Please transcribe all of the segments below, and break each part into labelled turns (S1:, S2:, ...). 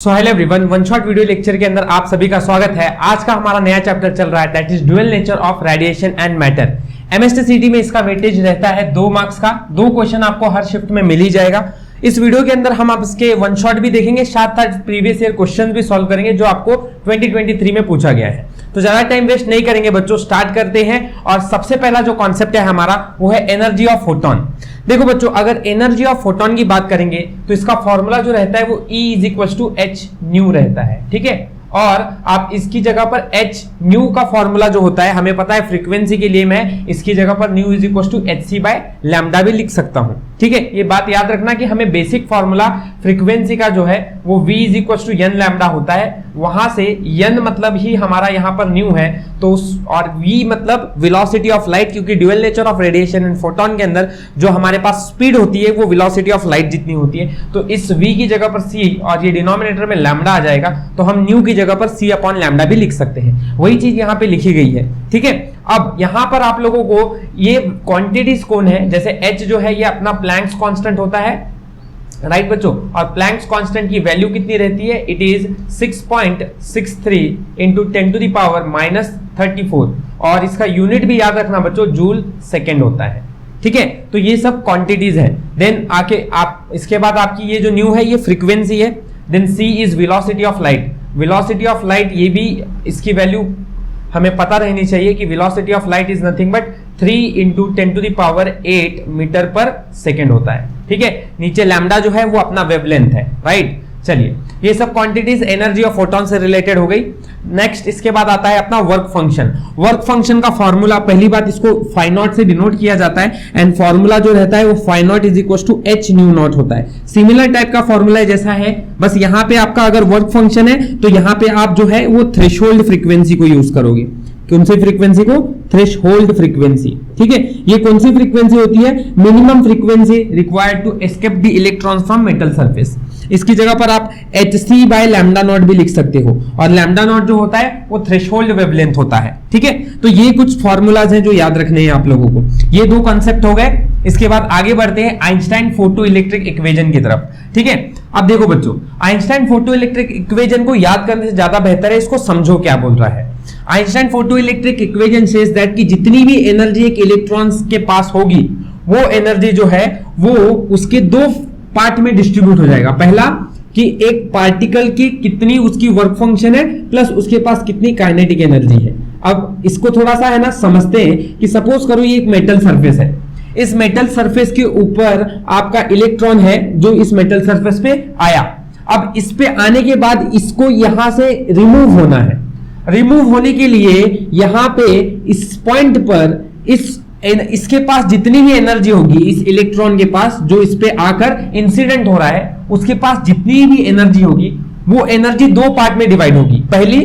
S1: So hello everyone, one shot video lecture के अंदर आप सभी का स्वागत है। आज का हमारा नया चैप्टर चल रहा है, that is dual nature of radiation and matter. MST में इसका वेटेज रहता है 2 मार्क्स का। 2 क्वेश्चन आपको हर शिफ्ट में मिल ही जाएगा। इस वीडियो के अंदर हम आप इसके वन शॉट भी देखेंगे, साथ साथ प्रीवियस ईयर क्वेश्चन भी सॉल्व करेंगे जो आपको 2023 में पूछा गया है। तो ज्यादा टाइम वेस्ट नहीं करेंगे बच्चों, स्टार्ट करते हैं। और सबसे पहला जो कॉन्सेप्ट है हमारा वो है एनर्जी ऑफ फोटोन। देखो बच्चों, अगर एनर्जी ऑफ फोटोन की बात करेंगे तो इसका फॉर्मूला जो रहता है वो E = h न्यू रहता है, ठीक है। और आप इसकी जगह पर h न्यू का फॉर्मूला जो होता है, हमें पता है फ्रीक्वेंसी के लिए मैं इसकी जगह पर न्यू = hc/λ भी लिख सकता हूं, ठीक है। ये बात याद रखना कि हमें बेसिक फॉर्मूला फ्रीक्वेंसी का जो है वो v = n होता है। वहां से n मतलब ही हमारा यहां पर न्यू है, तो और v मतलब वेलोसिटी ऑफ लाइट, क्योंकि dual nature of radiation and photon के अंदर जो हमारे पास स्पीड होती है वो वेलोसिटी ऑफ लाइट जितनी होती है। तो इस v की जगह पर c और ये डिनोमिनेटर में लैम्डा आ जाएगा, तो हम न्यू की जगह पर c/λ भी लिख सकते हैं। वही चीज यहाँ पे लिखी गई है, ठीक है। अब यहाँ पर आप लोगों को ये क्वांटिटीज कौन है, जैसे h जो है ये अपना प्लैंक्स कांस्टेंट होता है, राइट बच्चों। और प्लैंक्स कांस्टेंट की वैल्यू कितनी रहती है, इट इज 6.63 × 10⁻³ 34। और इसका यूनिट भी याद रखना बच्चों, जूल सेकेंड होता है, ठीक है। तो ये सब क्वांटिटीज है। देन आके आप इसके बाद आपकी ये जो न्यू है ये फ्रीक्वेंसी है। Then c is velocity of light. Velocity of light, ये भी इसकी वैल्यू हमें पता रहनी चाहिए कि velocity of light is nothing but 3 × 10⁸ metre per second होता है, ठीक है। नीचे लैम्डा जो है वो अपना वेवलेंथ है, राइट। चलिए, ये सब क्वांटिटीज एनर्जी ऑफ फोटोन से रिलेटेड हो गई। नेक्स्ट इसके बाद आता है अपना वर्क फंक्शन। वर्क फंक्शन का फॉर्मूला, पहली बात इसको φ0 से डिनोट किया जाता है, एंड फॉर्मूला जो रहता है वो φ0 = h ν0 होता है। सिमिलर टाइप का फॉर्मूला जैसा है, बस यहाँ पे आपका अगर वर्क फंक्शन है तो यहाँ पे आप जो है वो थ्रेशोल्ड फ्रीक्वेंसी को यूज करोगे। कौन सी फ्रीक्वेंसी को? थ्रेशोल्ड फ्रीक्वेंसी, ठीक है। ये कौन सी फ्रीक्वेंसी होती है? Minimum frequency required to escape the electrons from metal surface. इसकी जगह पर आप hc/λ0 भी लिख सकते हो, और λ0 जो होता है वो थ्रेशोल्ड वेवलेंथ होता है, ठीक है। तो ये कुछ फॉर्मूलाज हैं जो याद रखने हैं आप लोगों को। ये 2 कॉन्सेप्ट हो गए। इसके बाद आगे बढ़ते हैं आइंस्टाइन फोटो इलेक्ट्रिक इक्वेशन की तरफ, ठीक है। अब देखो बच्चों, आइंस्टाइन फोटो इलेक्ट्रिक इक्वेशन को याद करने से ज्यादा बेहतर है इसको समझो क्या बोल रहा है। Einstein photo electric equation says that कि जितनी भी एनर्जी एक इलेक्ट्रॉन्स के पास होगी वो एनर्जी जो है वो उसके 2 पार्ट में डिस्ट्रीब्यूट हो जाएगा। पहला कि एक पार्टिकल की कितनी उसकी वर्क फंक्शन है प्लस उसके पास कितनी काइनेटिक एनर्जी है। अब इसको थोड़ा सा है ना समझते हैं कि सपोज करो ये एक मेटल सरफेस है। इस मेटल सरफेस के ऊपर आपका इलेक्ट्रॉन है जो इस मेटल सरफेस पे आया। अब इस पे आने के बाद इसको यहां से रिमूव होना है। रिमूव होने के लिए यहां पे इस पॉइंट पर इसके पास जितनी भी एनर्जी होगी, इस इलेक्ट्रॉन के पास जो इस पे आकर इंसिडेंट हो रहा है, उसके पास जितनी भी एनर्जी होगी वो एनर्जी 2 पार्ट में डिवाइड होगी। पहली,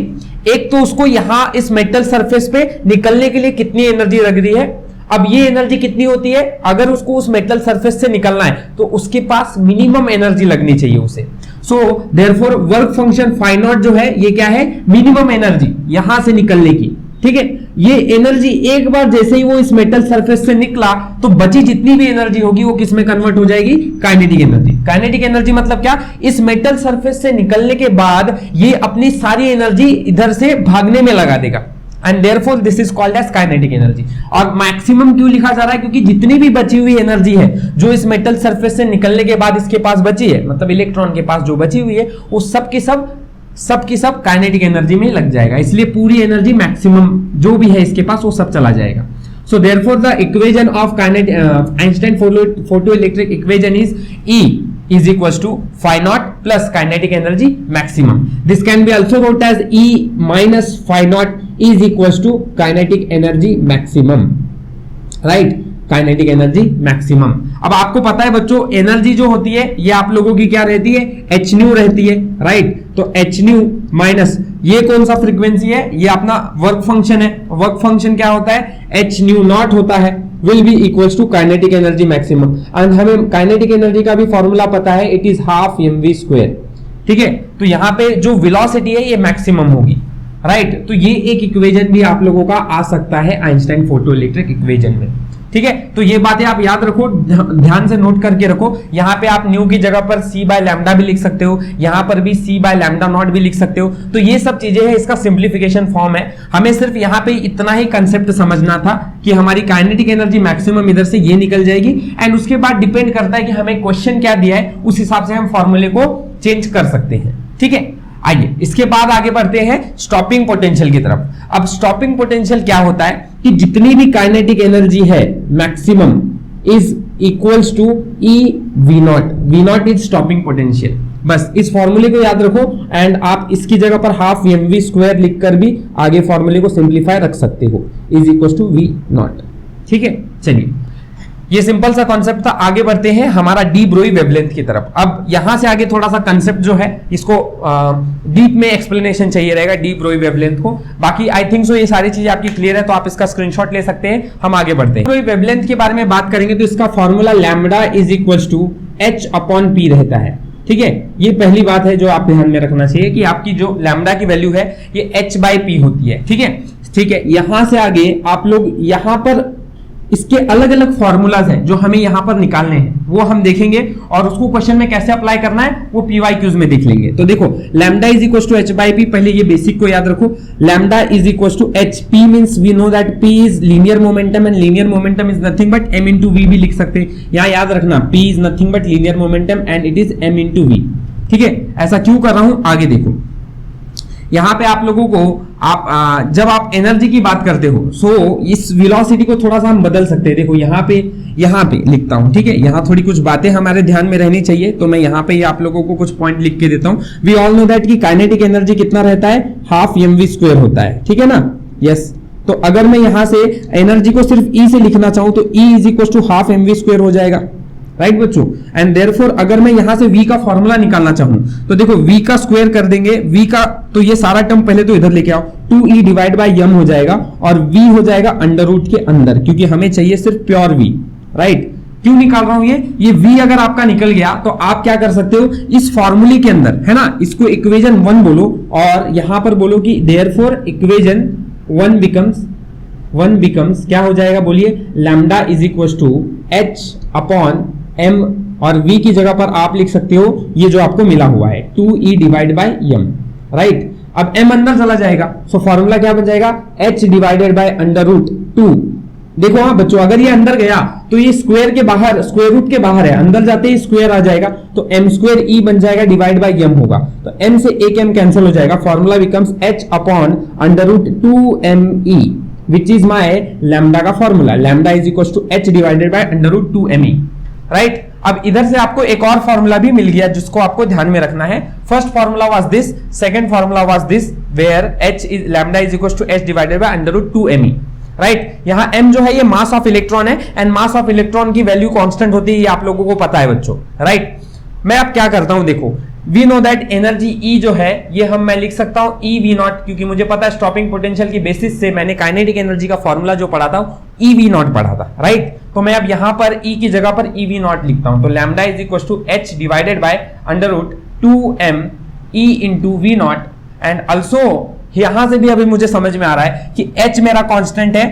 S1: एक तो उसको यहां इस मेटल सरफेस पे निकलने के लिए कितनी एनर्जी लग रही है। अब ये एनर्जी कितनी होती है, अगर उसको उस मेटल सरफेस से निकलना है तो उसके पास मिनिमम एनर्जी लगनी चाहिए उसे। सो देयरफॉर वर्क फंक्शन φ0 जो है ये क्या है, मिनिमम एनर्जी यहां से निकलने की, ठीक है। ये एनर्जी एक बार जैसे ही वो इस मेटल सरफेस से निकला तो बची जितनी भी एनर्जी होगी वो किस में कन्वर्ट हो जाएगी, काइनेटिक एनर्जी। काइनेटिक एनर्जी मतलब क्या, इस मेटल सरफेस से निकलने के बाद ये अपनी सारी एनर्जी इधर से भागने में लगा देगा, and therefore this is called as kinetic energy. और मैक्सिमम क्यों लिखा जा रहा है, क्योंकि जितनी भी बची हुई एनर्जी है जो इस मेटल सरफेस से निकलने के बाद इसके पास बची है, मतलब इलेक्ट्रॉन के पास जो बची हुई है वो सब की सब काइनेटिक एनर्जी में लग जाएगा। इसलिए पूरी एनर्जी मैक्सिमम जो भी है इसके पास वो सब चला जाएगा। So therefore the equation of Einstein photoelectric equation is E = φ0 plus kinetic energy maximum. This can be also wrote as E minus φ0 = kinetic energy maximum, right? Kinetic energy maximum. अब आपको पता है बच्चों, एनर्जी जो होती है ये आप लोगों की क्या रहती है, h न्यू रहती है, राइट। तो h न्यू माइनस ये कौन सा फ्रीक्वेंसी है, ये अपना वर्क फंक्शन है। वर्क फंक्शन क्या होता है, h ν0 होता है, will be equals to kinetic energy maximum. And हमें काइनेटिक एनर्जी का भी फॉर्मूला पता है, इट इज ½ mv², ठीक है। तो यहाँ पे जो वेलोसिटी है ये मैक्सिमम होगी, राइट। तो ये एक इक्वेशन भी आप लोगों का आ सकता है आइंस्टाइन फोटोइलेक्ट्रिक इक्वेशन में। ठीक है, तो ये बातें आप याद रखो, ध्यान से नोट करके रखो। यहां पे आप न्यू की जगह पर c बाय लैम्डा भी लिख सकते हो, यहां पर भी c बाय लैम्डा नॉट भी लिख सकते हो। तो ये सब चीजें हैं, इसका सिंप्लीफिकेशन फॉर्म है। हमें सिर्फ यहां पे इतना ही कंसेप्ट समझना था कि हमारी काइनेटिक एनर्जी मैक्सिमम इधर से ये निकल जाएगी, एंड उसके बाद डिपेंड करता है कि हमें क्वेश्चन क्या दिया है, उस हिसाब से हम फॉर्मूले को चेंज कर सकते हैं। ठीक है, आइए इसके बाद आगे बढ़ते हैं स्टॉपिंग पोटेंशियल की तरफ। अब स्टॉपिंग पोटेंशियल क्या होता है कि जितनी भी काइनेटिक एनर्जी है maximum is equals to e V not. V not is stopping potential. बस इस फॉर्मूले को याद रखो, एंड आप इसकी जगह पर हाफ एम वी स्क्वायर लिखकर भी आगे फॉर्मूले को सिंप्लीफाई रख सकते हो, is equals to V not. ठीक है, चलिए ये सिंपल सा कॉन्सेप्ट था। आगे बढ़ते हैं हमारा डी ब्रोई वेवलेंथ की तरफ। अब यहां से आगे थोड़ा सा कंसेप्ट जो है इसको डीप में एक्सप्लेनेशन चाहिए रहेगा डी ब्रोई वेवलेंथ को। बाकी आई थिंक सो ये सारी चीजें आपकी क्लियर है, तो आप इसका स्क्रीनशॉट ले सकते हैं। हम आगे बढ़ते हैं। ब्रोई वेवलेंथ के बारे में बात करेंगे तो इसका formula lambda is equals to H upon P रहता है। ठीक है, ये पहली बात है जो आप ध्यान में रखना चाहिए कि आपकी जो लैम्डा की वैल्यू है ये एच बाई पी होती है। ठीक है, ठीक है, यहां से आगे आप लोग यहां पर इसके अलग अलग फॉर्मूलाज हैं जो हमें यहां पर निकालने हैं, वो हम देखेंगे, और उसको क्वेश्चन में कैसे अप्लाई करना है वो पीवाईक्यूज में देख लेंगे। तो देखो lambda is equal to H by P, पहले ये बेसिक को याद रखो। Lambda is equal to H, P means we know that P is linear momentum, and linear momentum is nothing but M into V भी लिख सकते हैं। यहां याद रखना P is nothing but linear momentum and it is M into V. ठीक है, ऐसा क्यों कर रहा हूं आगे देखो। यहां पे आप लोगों को जब आप एनर्जी की बात करते हो इस वेलोसिटी को थोड़ा सा हम बदल सकते हैं। देखो यहाँ पे लिखता हूं। ठीक है, यहां थोड़ी कुछ बातें हमारे ध्यान में रहनी चाहिए, तो मैं यहां पे आप लोगों को कुछ पॉइंट लिख के देता हूं। वी ऑल नो दैट कि काइनेटिक एनर्जी कितना रहता है, हाफ एम वी स्क्वायर होता है। ठीक है ना, यस। तो अगर मैं यहां से एनर्जी को सिर्फ ई से लिखना चाहूं तो E is equal to half M V square हो जाएगा, राइट बच्चों। एंड देयरफॉर अगर मैं यहां से v का फॉर्मूला निकालना चाहूं तो देखो v का स्क्वायर कर देंगे, v का तो ये सारा टर्म पहले तो इधर लेके आओ, 2e डिवाइड बाय m हो जाएगा, और v हो जाएगा अंडर रूट के अंदर, क्योंकि हमें चाहिए सिर्फ प्योर v, राइट। क्यों निकाल रहा हूं ये v अगर आपका निकल गया तो आप क्या कर सकते हो, इस फॉर्मूले के अंदर है ना, इसको इक्वेशन 1 बोलो, और यहां पर बोलो कि देयरफॉर इक्वेशन 1 बिकम्स क्या हो जाएगा, बोलिए lambda is equal to h upon m, और v की जगह पर आप लिख सकते हो ये जो आपको मिला हुआ है 2e divide by m, right. अब m अंदर चला जाएगा, सो फॉर्मूला क्या बन जाएगा, h divided by under root 2। देखो हाँ बच्चों, अगर ये अंदर गया तो ये स्क्वायर के बाहर, स्क्वायर रूट के बाहर है, अंदर जाते ही स्क्वायर आ जाएगा, तो m स्क्वायर e बन जाएगा डिवाइड बाय m होगा, तो m से एक m कैंसिल हो जाएगा, formula becomes h upon under root 2me, which is my lambda का formula. Lambda is equal to h divided by under root 2me, right. अब इधर से आपको एक और फॉर्मूला भी मिल गया जिसको आपको ध्यान में रखना है। First formula was this, second formula was this, where h is lambda is equal to h divided by under root 2me, right. यहां m जो है ये मास ऑफ इलेक्ट्रॉन है, एंड मास ऑफ इलेक्ट्रॉन की वैल्यू कांस्टेंट होती है, ये आप लोगों को पता है बच्चों, राइट। मैं अब क्या करता हूं, देखो we know that energy E जो है ये मैं लिख सकता हूं ई वी नॉट, क्योंकि मुझे पता है स्टॉपिंग पोटेंशियल की बेसिस से मैंने काइनेटिक एनर्जी का फॉर्मूला जो पढ़ा था ई वी नॉट पढ़ा था, राइट। तो मैं अब यहां पर E की जगह पर ई वी नॉट लिखता हूं, तो lambda is equal to h divided by under root 2m E into V not, and also यहां से भी अभी मुझे समझ में आ रहा है कि h मेरा कांस्टेंट है,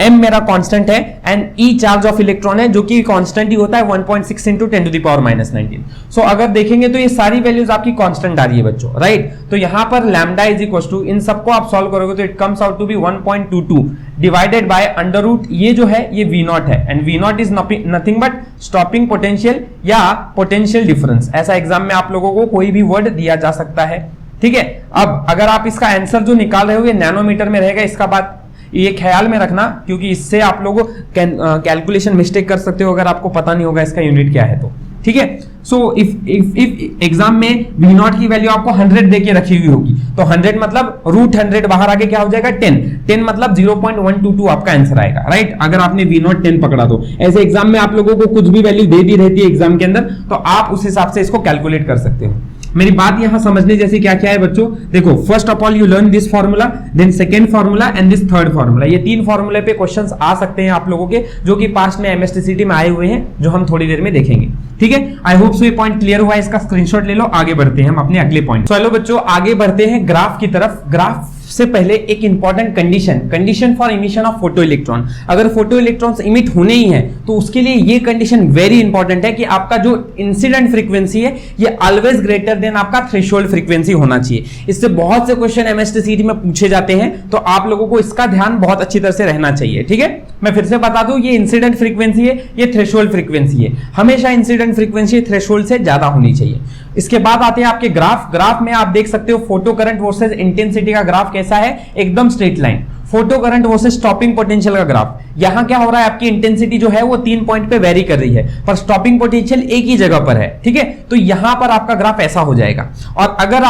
S1: m मेरा कांस्टेंट है, and E charge of electron है जो कि कांस्टेंट ही होता है 1.6 इंटू 10 टू द पावर -19। सो अगर देखेंगे तो ये सारी वैल्यूज आपकी कांस्टेंट आ रही है बच्चों, राइट। तो यहां पर लैम्डा इज इक्वल टू, इन सबको आप सॉल्व करोगे तो it comes out to be 1.22 divided by under root, ये जो है ये v नॉट है, and v not is nothing but stopping potential या पोटेंशियल डिफरेंस। ऐसा एग्जाम में आप लोगों को कोई भी वर्ड दिया जा सकता है, ठीक है। अब अगर आप इसका आंसर जो निकाल रहे हो ये नैनोमीटर में रहेगा, इसका बात ये ख्याल में रखना, क्योंकि इससे आप लोग कैलकुलेशन मिस्टेक कर सकते हो अगर आपको पता नहीं होगा इसका यूनिट क्या है तो, ठीक है। सो इफ एग्जाम में वी नॉट की वैल्यू आपको 100 दे के रखी हुई होगी, तो 100 मतलब रूट 100 बाहर आके क्या हो जाएगा 10 मतलब 0.122 आपका आंसर आएगा, राइट। अगर आपने वी नॉट 10 पकड़ा तो ऐसे एग्जाम में आप लोगों को कुछ भी वैल्यू दे दी रहती है एग्जाम के अंदर, तो आप उस हिसाब से इसको कैलकुलेट कर सकते हो। मेरी बात यहां समझने जैसे क्या क्या है बच्चों, देखो first of all you learn this formula, then second formula and this third formula. ये तीन फार्मूले पे क्वेश्चंस आ सकते हैं आप लोगों के, जो कि पास्ट में एमएसटीसीटी में आए हुए हैं, जो हम थोड़ी देर में देखेंगे, ठीक है। आई होप सो ये पॉइंट क्लियर हुआ है, इसका स्क्रीनशॉट ले लो। आगे बढ़ते हैं हम अपने अगले पॉइंट। चलो बच्चों आगे बढ़ते हैं ग्राफ की तरफ। ग्राफ सबसे पहले एक important condition for emission of photo electron. अगर फोटो इलेक्ट्रॉन्स इमिट होने ही है तो उसके लिए ये कंडीशन वेरी इंपॉर्टेंट है कि आपका जो इंसिडेंट फ्रीक्वेंसी है ये ऑलवेज ग्रेटर देन आपका थ्रेशोल्ड फ्रीक्वेंसी होना चाहिए। इससे बहुत से क्वेश्चन एमएसटीसीटी में पूछे जाते हैं, तो आप लोगों को इसका ध्यान बहुत अच्छी तरह से रहना चाहिए। ठीक है, मैं फिर से बता दूं, ये इंसिडेंट फ्रीक्वेंसी है, ये थ्रेशोल्ड फ्रीक्वेंसी है। हमेशा इंसिडेंट फ्रीक्वेंसी थ्रेशोल्ड से ज्यादा होनी चाहिए। इसके बाद आते हैं आपके ग्राफ में आप देख सकते हो फोटो करंट वर्सेस इंटेंसिटी का ग्राफ कैसा है, एकदम straight line. Photo current versus stopping potential का ग्राफ, यहां क्या हो रहा है, आपकी इंटेंसिटी जो है वो 3 पॉइंट पे वेरी कर रही है, पर स्टॉपिंग पोटेंशियल एक ही जगह पर है। ठीक है, तो यहां पर आपका ग्राफ ऐसा हो जाएगा। और अगर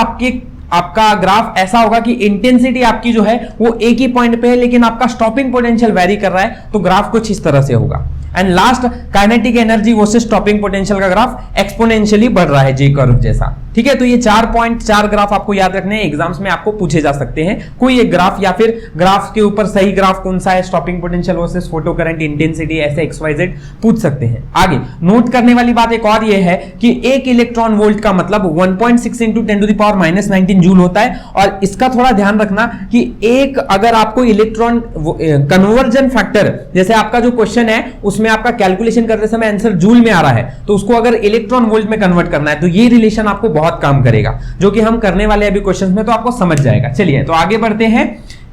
S1: आपका ग्राफ ऐसा होगा कि इंटेंसिटी आपकी जो है वो एक ही पॉइंट पे है लेकिन आपका स्टॉपिंग पोटेंशियल वेरी कर रहा है, तो ग्राफ कुछ इस तरह से होगा। And last, kinetic energy versus stopping potential का ग्राफ एक्सपोनेंशियली बढ़ रहा है, जे कर्व जैसा। ठीक है, तो ये 4 ग्राफ आपको याद रखने हैं, एग्जाम्स में आपको पूछे जा सकते हैं कोई एक ग्राफ, या फिर ग्राफ के ऊपर सही ग्राफ कौन सा है, stopping potential versus photo current, intensity, ऐसे XYZ पूछ सकते हैं। आगे नोट करने वाली बात एक और ये है कि एक इलेक्ट्रॉन वोल्ट का मतलब 1.6 इंटू 10⁻⁻19 जूल होता है। और इसका थोड़ा ध्यान रखना कि एक अगर आपको इलेक्ट्रॉन कन्वर्जन फैक्टर, जैसे आपका जो क्वेश्चन है उसमें आपका कैलकुलेशन करते समय आंसर जूल में आ रहा है, तो उसको अगर इलेक्ट्रॉन वोल्ट में कन्वर्ट करना है तो ये रिलेशन आपको बहुत काम करेगा, जो कि हम करने वाले अभी क्वेश्चंस में, तो आपको समझ जाएगा। चलिए तो आगे बढ़ते हैं।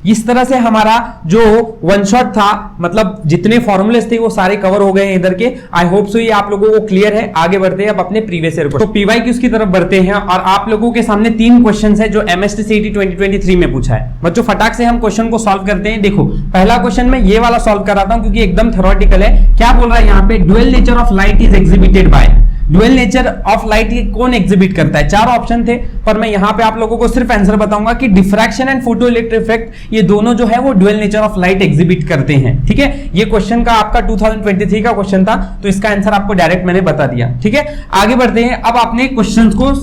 S1: इस तरह से हमारा जो वन शॉट था, मतलब जितने फॉर्मूलेस थे वो सारे कवर हो गए हैं इधर के। आई होप सो ये आप लोगों को क्लियर है। आगे बढ़ते हैं अब अपने प्रीवियस ईयर तो पीवाईक्यूज की तरफ बढ़ते हैं। और आप लोगों के सामने 3 क्वेश्चंस है जो एमएसटीसीटी 2023 में पूछा है। बच्चों फटाक से हम क्वेश्चन को सॉल्व करते हैं। देखो पहला क्वेश्चन मैं ये वाला सॉल्व कर रहा था क्योंकि एकदम थ्योरेटिकल है। क्या बोल रहा है यहाँ पे, dual nature of light is exhibited by, dual nature of light कौन एग्जिबिट करता है। 4 ऑप्शन थे, पर मैं यहां पे आप लोगों को सिर्फ आंसर बताऊंगा कि diffraction and photo electric effect, ये दोनों जो है वो dual nature of light exhibit करते हैं। ठीक है, ये क्वेश्चन का आपका 2023 का क्वेश्चन था, तो इसका आंसर आपको डायरेक्ट मैंने बता दिया। ठीक है, आगे बढ़ते हैं। अब अपने क्वेश्चन को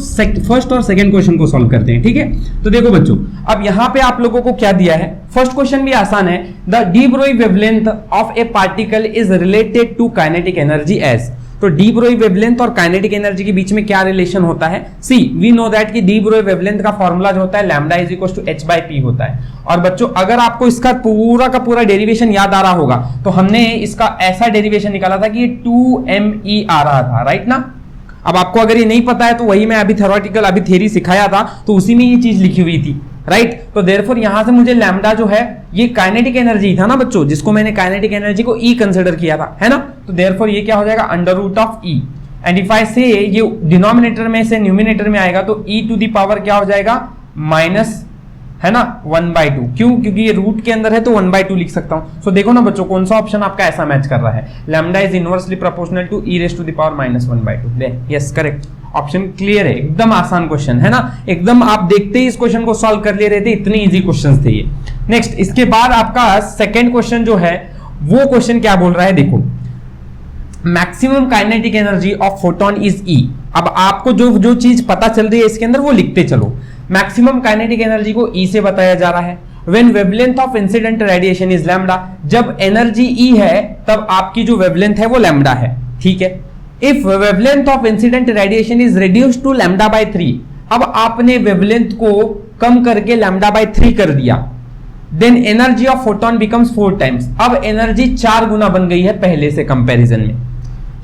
S1: फर्स्ट और सेकंड क्वेश्चन को सॉल्व करते हैं। ठीक है, तो देखो बच्चों, अब यहां पे आप लोगों को क्या दिया है, फर्स्ट क्वेश्चन भी आसान है। The de Broglie wavelength of a particle is related to kinetic energy as. तो डी ब्रोई वेवलेंथ और काइनेटिक एनर्जी के बीच में क्या रिलेशन होता है। सी वी नो दैट कि डी ब्रोई वेवलेंथ का फॉर्मूला जो होता है lambda is equal to h/p होता है। और बच्चों अगर आपको इसका पूरा का पूरा डेरिवेशन याद आ रहा होगा तो हमने इसका ऐसा डेरिवेशन निकाला था कि 2me आ रहा था, राइट ना। अब आपको अगर ये नहीं पता है तो वही मैं अभी थ्योरेटिकल अभी थ्योरी सिखाया था, तो उसी में ये चीज लिखी हुई थी, राइट। तो देयरफॉर यहां से मुझे लैम्डा जो है ये काइनेटिक एनर्जी था ना बच्चों, जिसको मैंने काइनेटिक एनर्जी को E कंसीडर किया था, है ना। तो देयरफॉर ये क्या हो जाएगा, √E। एंड इफ आई से ये डिनोमिनेटर में से न्यूमिनेटर में आएगा तो e टू द पावर क्या हो जाएगा, माइनस, है ना, 1/2। क्यों, क्योंकि ये रूट के अंदर है तो 1/2 लिख सकता हूं। सो देखो ना बच्चों, कौन सा ऑप्शन आपका ऐसा मैच कर रहा है, lambda is inversely proportional to e raised to the power -1/2। Yes correct, option clear है, एकदम आसान क्वेश्चन है ना, एकदम आप देखते ही इस क्वेश्चन को सॉल्व कर ले रहे थे, इतने इजी क्वेश्चन थे ये। नेक्स्ट, इसके बाद आपका सेकेंड क्वेश्चन जो है वो क्वेश्चन क्या बोल रहा है, देखो maximum kinetic energy of photon is E। अब आपको जो चीज पता चल रही है इसके अंदर वो लिखते चलो। मैक्सिमम काइनेटिक एनर्जी को E से बताया जा रहा है। When wavelength of incident radiation is lambda, जब एनर्जी E है तब आपकी जो वेवलेंथ है वो लैम्डा है, ठीक है। If wavelength of incident radiation is reduced to lambda by 3, अब आपने वेवलेंथ को कम करके लैम्डा बाय 3 कर दिया, then energy of photon becomes 4 times. अब एनर्जी 4 गुना बन गई है पहले से कंपैरिजन में,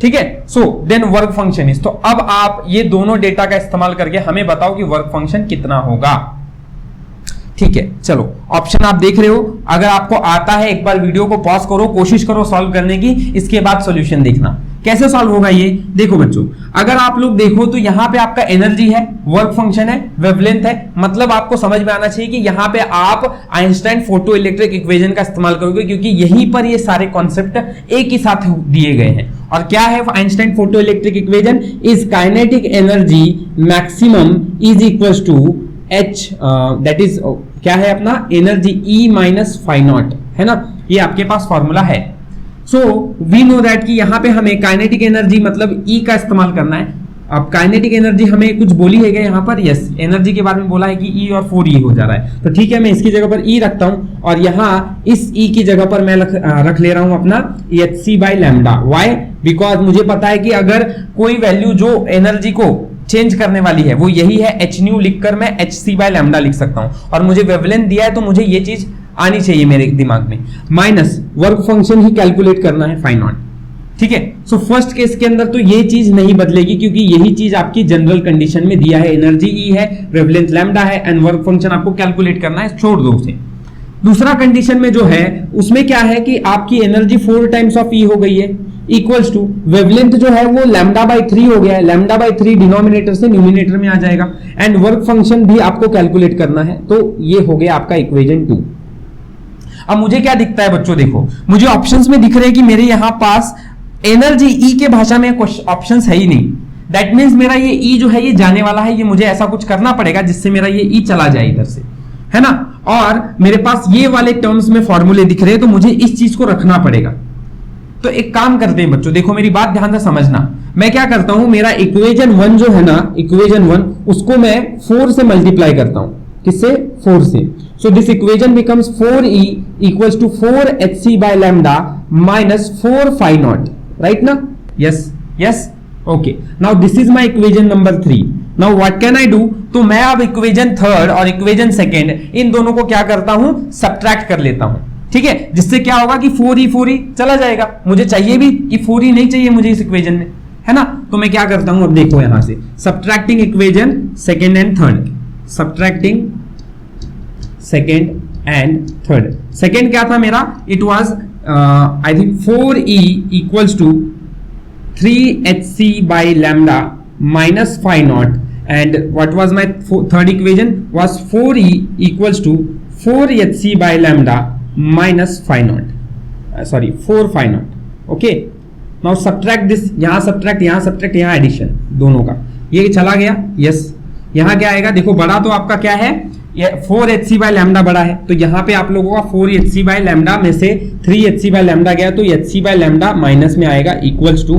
S1: ठीक है। So then work function is, तो अब आप ये दोनों डेटा का इस्तेमाल करके हमें बताओ कि वर्क फंक्शन कितना होगा, ठीक है। चलो ऑप्शन आप देख रहे हो, अगर आपको आता है एक बार वीडियो को पॉज करो, कोशिश करो सॉल्व करने की, इसके बाद सॉल्यूशन देखना कैसे सॉल्व होगा ये। देखो बच्चों, अगर आप लोग देखो तो यहाँ पे आपका एनर्जी है, वर्क फंक्शन है, वेवलेंथ है, मतलब आपको समझ में आना चाहिए कि यहाँ पे आप आइंस्टाइन फोटो इलेक्ट्रिक इक्वेशन का इस्तेमाल करोगे, क्योंकि यहीं पर ये सारे कॉन्सेप्ट एक ही साथ दिए गए हैं। और क्या है Einstein photo electric equation, is kinetic energy maximum is equal to H, that is क्या है अपना energy E minus phi not, है ना, ये आपके पास फॉर्मूला है। सो वी नो दैट कि यहाँ पे हमें काइनेटिक एनर्जी मतलब E का इस्तेमाल करना है। अब काइनेटिक एनर्जी हमें कुछ बोली है क्या यहाँ पर, यस एनर्जी के बारे में बोला है कि E और 4E हो जा रहा है, तो ठीक है मैं इसकी जगह पर E रखता हूँ और यहाँ इस E की जगह पर मैं रख ले रहा हूँ अपना hc by lambda. Why, because मुझे पता है कि अगर कोई वैल्यू जो एनर्जी को चेंज करने वाली है वो यही है, एच न्यू लिखकर मैं एच सी बाय लैम्डा लिख सकता हूं, और मुझे वेवलेंथ दिया है तो मुझे ये चीज आनी चाहिए मेरे दिमाग में। माइनस वर्क फंक्शन ही कैलकुलेट करना है फाई नॉट, ठीक है। सो फर्स्ट केस के अंदर तो ये चीज नहीं बदलेगी क्योंकि यही चीज आपकी जनरल कंडीशन में दिया है, एनर्जी ई है, वेवलेंथ लैम्डा है एंड वर्क फंक्शन आपको कैलकुलेट करना है, छोड़ दो उसे। दूसरा कंडीशन में जो है उसमें क्या है कि आपकी एनर्जी 4 टाइम्स ऑफ ई हो गई है, इक्वल्स टू वेवलेंथ जो है वो लैम्डा बाई 3 हो गया है, लैम्डा बाई 3 डिनोमिनेटर से न्यूमिनेटर में आ जाएगा एंड वर्क फंक्शन भी आपको कैलकुलेट करना है, तो ये हो गया आपका इक्वेशन 2। अब मुझे क्या दिखता है बच्चों, देखो मुझे ऑप्शंस में दिख रहे हैं कि मेरे यहां पास एनर्जी ई के भाषा में ऑप्शंस है ही नहीं, दैट मीन्स मेरा ये ई जो है ये जाने वाला है, ये मुझे ऐसा कुछ करना पड़ेगा जिससे मेरा ये ई चला जाए इधर से, है ना। और मेरे पास ये वाले टर्म्स में फॉर्मूले दिख रहे हैं तो मुझे इस चीज को रखना पड़ेगा। तो एक काम करते हैं बच्चों, देखो मेरी बात ध्यान से समझना, मैं क्या करता हूं, मेरा इक्वेशन 1 जो है ना, इक्वेशन 1 उसको मैं 4 से मल्टीप्लाई करता हूं, किससे, 4 से। So this equation becomes 4e equals to 4hc by lambda minus 4 phi not, right ना, yes yes, okay. Now this is my equation number 3। Now what can I do, तो मैं अब इक्वेशन 3 और इक्वेशन 2 इन दोनों को क्या करता हूं, सब्ट्रैक्ट कर लेता हूं, ठीक है, जिससे क्या होगा कि 4e चला जाएगा, मुझे चाहिए भी कि 4e नहीं चाहिए मुझे इस इक्वेशन में, है ना। तो मैं क्या करता हूं, अब देखो यहां से subtracting equation 2 and 3, subtracting 2 and 3। Second क्या था मेरा, it was I think 4e equals to 3hc by lambda minus phi naught, and what was my third equation was 4e equals to 4hc by lambda minus phi naught, sorry 4 phi naught, okay। now subtract this, यहाँ subtract, यहाँ subtract, यहाँ addition, दोनों का ये चला गया, yes। यहाँ क्या आएगा, देखो बड़ा तो आपका क्या है, ये 4hc बाय लैम्डा बड़ा है, तो यहाँ पे आप लोगों का 4hc बाय लैम्डा में से 3hc बाय लैम्डा गया तो hc बाय लैम्डा माइनस में आएगा इक्वल्स टू,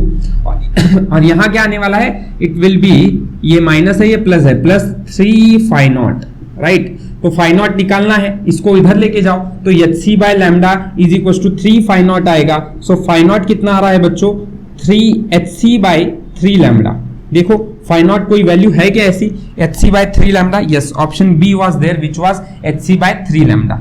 S1: और यहाँ क्या आने वाला है, इट विल बी, ये माइनस है ये प्लस है, प्लस 3 फाई नॉट, राइट। तो फाई नॉट निकालना है, इसको इधर लेके जाओ तो hc by lambda is equals to 3 phi not आएगा। सो फाई नॉट कितना आ रहा है बच्चों, 3hc बाय 3 लैम्डा। देखो फाई नॉट कोई वैल्यू है क्या ऐसी, hc by 3 lambda, yes, option B was there which was hc by 3 lambda,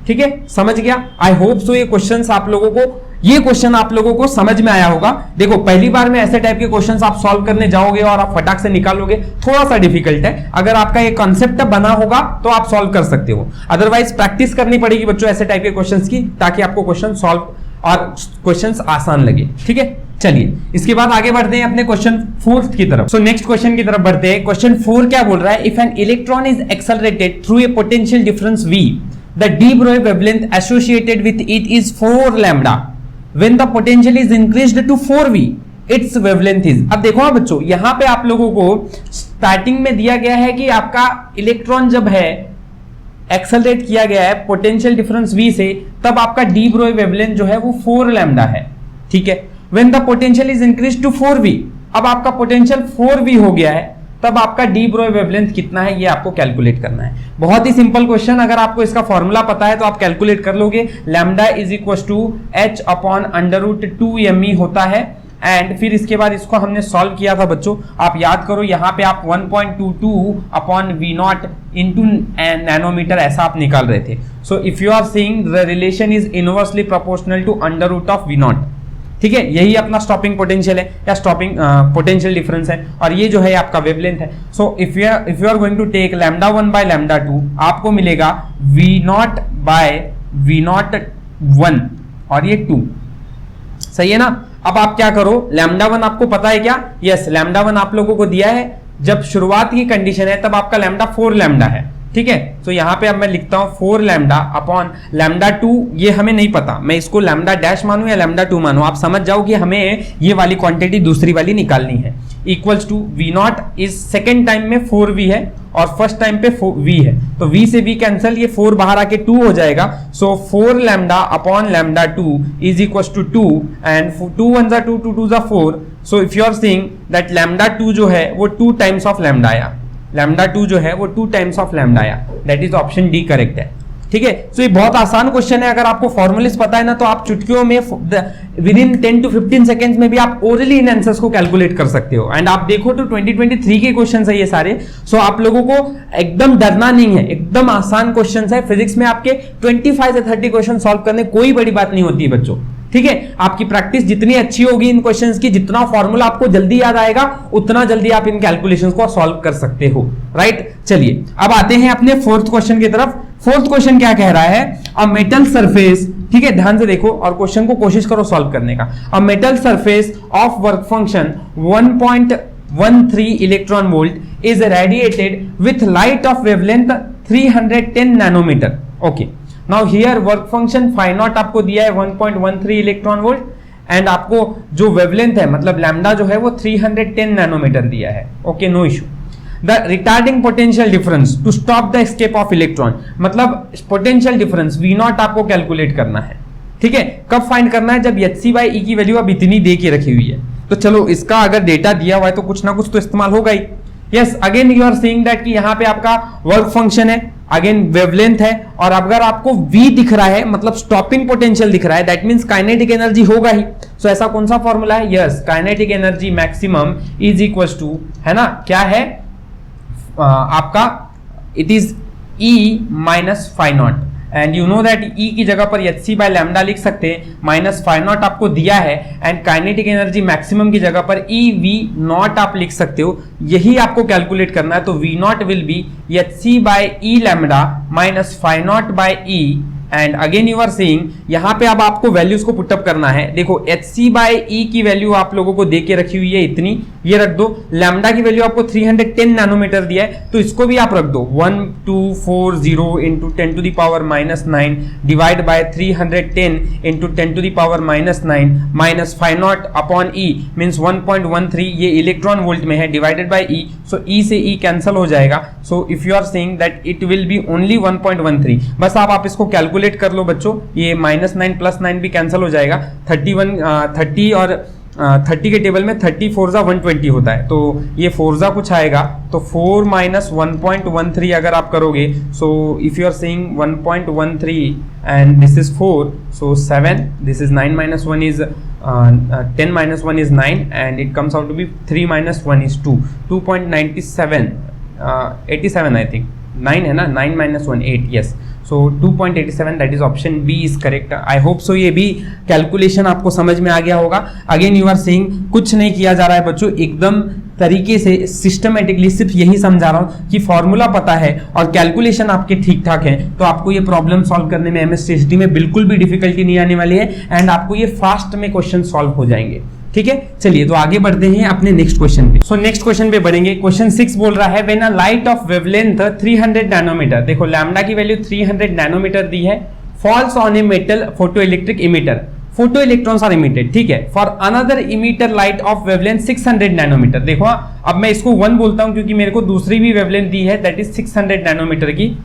S1: ठीक है, समझ गया। आई होप सो ये क्वेश्चंस आप लोगों को, ये क्वेश्चन आप लोगों को समझ में आया होगा। देखो पहली बार में ऐसे टाइप के क्वेश्चंस आप सॉल्व करने जाओगे और आप फटाक से निकालोगे, थोड़ा सा डिफिकल्ट है। अगर आपका ये कॉन्सेप्ट बना होगा तो आप सॉल्व कर सकते हो, अदरवाइज प्रैक्टिस करनी पड़ेगी बच्चों ऐसे टाइप के क्वेश्चंस की, ताकि आपको क्वेश्चन सॉल्व और क्वेश्चंस आसान लगे, ठीक है। चलिए इसके बाद आगे बढ़ते हैं अपने क्वेश्चन 4 की तरफ। सो नेक्स्ट क्वेश्चन की तरफ बढ़ते हैं। क्वेश्चन 4 क्या बोल रहा है, if an electron is accelerated through a potential difference v, the de Broglie wavelength associated with it is 4 lambda. When the potential is increased to 4v, its wavelength is। अब देखो हाँ बच्चों, यहाँ पे आप लोगों को स्टार्टिंग में दिया गया है कि आपका इलेक्ट्रॉन जब है एक्सेलरेट किया गया है पोटेंशियल डिफरेंस v से, तब आपका डी ब्रोगली वेवलेंथ जो है वो 4 लैम्डा है, ठीक है। When the potential is increased to 4v, अब आपका पोटेंशियल 4v हो गया है, तब आपका डी ब्रोगली वेवलेंथ कितना है ये आपको कैलकुलेट करना है। बहुत ही सिंपल क्वेश्चन, अगर आपको इसका फॉर्मूला पता है तो आप कैलकुलेट कर लोगे। Lambda is equal to h upon under root 2me होता है, एंड फिर इसके बाद इसको हमने सॉल्व किया था बच्चों, आप याद करो, यहाँ पे आप 1.22 upon v not into nanometre ऐसा आप निकाल रहे थे। So if you are seeing the relation is inversely proportional to under root of v not, ठीक है, यही अपना स्टॉपिंग पोटेंशियल है या स्टॉपिंग पोटेंशियल डिफरेंस है, और ये जो है आपका वेवलेंथ है। So if you are going to take lambda 1 by lambda 2, आपको मिलेगा v not by v not 1 और ये 2, सही है ना। अब आप क्या करो, लैम्डा 1 आपको पता है क्या, यस, लैम्डा 1 आप लोगों को दिया है, जब शुरुआत की कंडीशन है तब आपका लैम्डा 4 लैम्डा है, ठीक है। तो यहाँ पे अब मैं लिखता हूं 4 लैम्डा अपॉन लैम्डा 2, ये हमें नहीं पता, मैं इसको लैम्डा डैश मानूं या लैम्डा 2 मानूं, आप समझ जाओ कि हमें ये वाली क्वांटिटी दूसरी वाली निकालनी है। Equals to v not is second time में 4v है और फर्स्ट टाइम पे v है, तो v से v कैंसिल, ये 4 बाहर आके 2 हो जाएगा। So 4 lambda upon lambda 2 is equals to 2, and 2 1 जा 2, 2 2 जा 4। So if you are seeing that lambda 2 जो है वो 2 टाइम्स ऑफ लैम्डा आया, लैम्डा 2 जो है वो 2 टाइम्स ऑफ लैम्डा आया, that is option D correct है। ठीक है। तो ये बहुत आसान क्वेश्चन है, अगर आपको फॉर्मूलेस पता है ना तो आप चुटकियों में विद इन 10 to 15 सेकेंड्स में भी आप ओरली इन आंसर्स को कैलकुलेट कर सकते हो। एंड आप देखो तो 2023 के क्वेश्चन है ये सारे। सो आप लोगों को एकदम डरना नहीं है, एकदम आसान क्वेश्चन है। फिजिक्स में आपके 25 से 30 क्वेश्चन सॉल्व करने कोई बड़ी बात नहीं होती है बच्चों, ठीक है। आपकी प्रैक्टिस जितनी अच्छी होगी इन क्वेश्चंस की, जितना फॉर्मूला आपको जल्दी याद आएगा उतना जल्दी आप इन कैलकुलेशंस को सॉल्व कर सकते हो, राइट। चलिए अब आते हैं अपने फोर्थ क्वेश्चन की तरफ। फोर्थ क्वेश्चन क्या कह रहा है, अ मेटल सरफेस, ठीक है, ध्यान से देखो और क्वेश्चन को कोशिश करो सॉल्व करने का। A metal surface of work function 1.13 electron volt is radiated with light of wavelength 310 nanometre. Okay, now here work function phi not आपको दिया है 1.13 इलेक्ट्रॉन वोल्ट एंड आपको जो वेवलेंथ है मतलब लैम्डा जो है वो 310 नैनोमीटर दिया है। Okay, no issue. The retarding potential difference to stop the escape of electron, मतलब पोटेंशियल डिफरेंस V नॉट आपको कैलकुलेट करना है, ठीक है। कब फाइंड करना है, जब hc/e की वैल्यू अब इतनी दे के रखी हुई है। तो चलो इसका अगर डेटा दिया हुआ है तो कुछ ना कुछ तो इस्तेमाल होगा ही। Yes, again you are seeing that कि यहाँ पे आपका वर्क फंक्शन है, अगेन वेवलेंथ है, और अगर आपको V दिख रहा है मतलब स्टॉपिंग पोटेंशियल दिख रहा है, दैट मींस काइनेटिक एनर्जी होगा ही। सो ऐसा कौन सा फॉर्मूला है, yes, kinetic energy maximum is equal to, है ना, क्या है आपका, it is E minus phi not. And you know that E की जगह पर hc/λ लिख सकते हैं, माइनस फाई नॉट आपको दिया है, एंड काइनेटिक एनर्जी मैक्सिमम की जगह पर EV नॉट आप लिख सकते हो। यही आपको कैलकुलेट करना है। तो V not will be hc/e minus phi not by E। And again you are seeing यहां पे अब आपको वैल्यूज को पुटअप करना है। देखो hc/e की वैल्यू आप लोगों को दे के रखी हुई है इतनी, ये रख दो। लैम्डा की वैल्यू आपको 310 नैनोमीटर दिया है तो इसको भी आप रख दो, 1240 into 10 to the power -9 divide by 310 into 10 to the power -9 minus phi not upon E means 1.13, ये इलेक्ट्रॉन वोल्ट में है, divided by E। So E से E कैंसल हो जाएगा। So if you are saying that it will be only 1.13, बस आप इसको calculate कर लो बच्चों। ये -9 + 9 भी कैंसिल हो जाएगा। 30 और 30 के टेबल में 30 4 ज़ा 120 होता है, तो ये 4 ज़ा कुछ आएगा, तो 4 - 1.13 अगर आप करोगे, so if you are saying 1.13 and this is 4, so 7, this is 9 - 1 is 10 - 1 is 9 and it comes out to be 3 - 1 is 2, 2.97 87 I think, 9 है ना, 9 - 1 8, yes. So 2.87, that is option B is correct. I hope so ये भी calculation आपको समझ में आ गया होगा। Again you are saying कुछ नहीं किया जा रहा है बच्चों, एकदम तरीके से सिस्टमेटिकली सिर्फ यही समझा रहा हूं कि फॉर्मूला पता है और कैलकुलेशन आपके ठीक ठाक है तो आपको ये प्रॉब्लम सॉल्व करने में एमएसटीएसटी में बिल्कुल भी डिफिकल्टी नहीं आने वाली है एंड आपको ये फास्ट में क्वेश्चन सॉल्व हो जाएंगे, ठीक है। चलिए तो आगे बढ़ते हैं अपने नेक्स्ट क्वेश्चन पे। सो नेक्स्ट क्वेश्चन पे बढ़ेंगे। क्वेश्चन 6 बोल रहा है when a light of wavelength 300 nanometre, देखो लैम्डा की वैल्यू 300 नैनोमीटर दी है, falls on a metal photoelectric emitter, photo electrons are emitted, ठीक है, for another emitter light of wavelength 600 nanometre. देखो अब मैं इसको 1 बोलता हूं क्योंकि मेरे को दूसरी भी वेवलेंथ दी है दैट इज 600 नैनोमीटर की।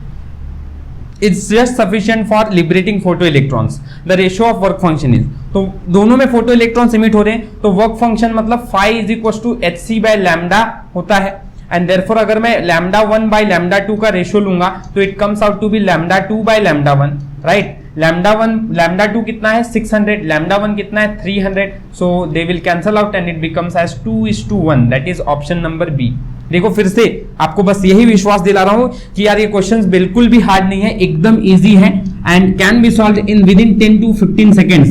S1: It's just sufficient for liberating photo electrons, the ratio of work function is, तो दोनों में फोटो इलेक्ट्रॉन्स इमिट हो रहे हैं तो वर्क फंक्शन मतलब phi is equal to hc/λ होता है। एंड देयरफॉर अगर मैं λ1/λ2 का रेशियो लूंगा तो it comes out to be λ2/λ1, right. λ2 कितना है 600, λ1 कितना है 300, so they will cancel out and it becomes as 2:1, that is option number B. देखो फिर से आपको बस यही विश्वास दिला रहा हूं कि यार ये क्वेश्चंस बिल्कुल भी हार्ड नहीं है, एकदम इजी है and can be solved in with in 10 to 15 seconds,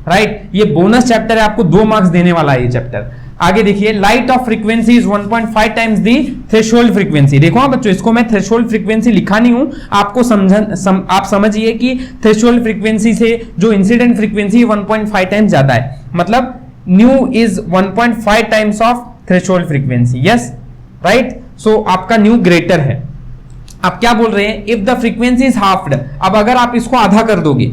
S1: right. ये बोनस चैप्टर है, आपको 2 मार्क्स देने वाला है ये चैप्टर। आगे देखिए, light of frequency is 1.5 times the threshold frequency. देखो हाँ बच्चों, इसको मैं थ्रेशोल्ड फ्रीक्वेंसी लिखा नहीं हूं, आपको आप समझिए कि थ्रेशोल्ड फ्रीक्वेंसी से जो इंसिडेंट फ्रीक्वेंसी 1.5 टाइम्स ज्यादा है, मतलब nu is 1.5 times of threshold frequency, yes, right. So आपका न्यू ग्रेटर है। आप क्या बोल रहे हैं, if the frequency is halved, अब अगर आप इसको आधा कर दोगे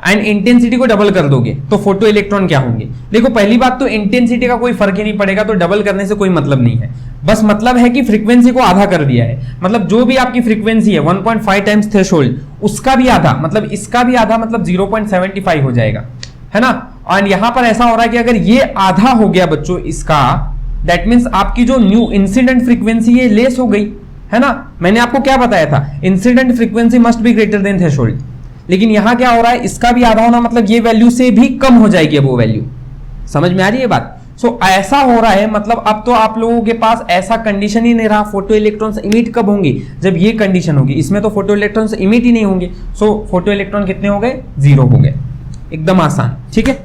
S1: एंड इंटेंसिटी को डबल कर दोगे तो फोटो इलेक्ट्रॉन क्या होंगे। देखो पहली बात तो इंटेंसिटी का कोई फर्क ही नहीं पड़ेगा, तो डबल करने से कोई मतलब नहीं है, बस मतलब है कि फ्रीक्वेंसी को आधा कर दिया है, मतलब जो भी आपकी फ्रीक्वेंसी है 1.5 टाइम्स थ्रेशोल्ड उसका भी आधा, मतलब इसका भी आधा, मतलब 0.75 हो जाएगा, है ना। और यहां पर ऐसा हो रहा है कि अगर ये आधा हो गया बच्चों इसका, दैट मीन्स आपकी जो न्यू इंसिडेंट फ्रीक्वेंसी है लेस हो गई, है ना। मैंने आपको क्या बताया था, incident frequency must be greater than threshold, लेकिन यहां क्या हो रहा है, इसका भी आधा होना मतलब ये वैल्यू से भी कम हो जाएगी अब वो वैल्यू। समझ में आ रही है बात। सो ऐसा हो रहा है, मतलब अब तो आप लोगों के पास ऐसा कंडीशन ही नहीं रहा। फोटो इलेक्ट्रॉन्स इमिट कब होंगे, जब ये कंडीशन होगी। इसमें तो फोटो इलेक्ट्रॉन्स इमिट ही नहीं होंगे, सो फोटो इलेक्ट्रॉन कितने हो गए, 0 हो गए। एकदम आसान, ठीक है।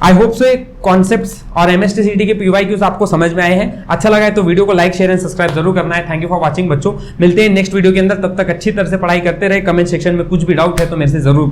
S1: आई होप सो कॉन्सेप्ट्स और एमएसटीसीटी के पीवाईक्यूज आपको समझ में आए हैं। अच्छा लगा है तो वीडियो को लाइक शेयर एंड सब्सक्राइब जरूर करना है। थैंक यू फॉर वाचिंग बच्चों, मिलते हैं नेक्स्ट वीडियो के अंदर। तब तक अच्छी तरह से पढ़ाई करते रहे। कमेंट सेक्शन में कुछ भी डाउट है तो मेरे से जरूर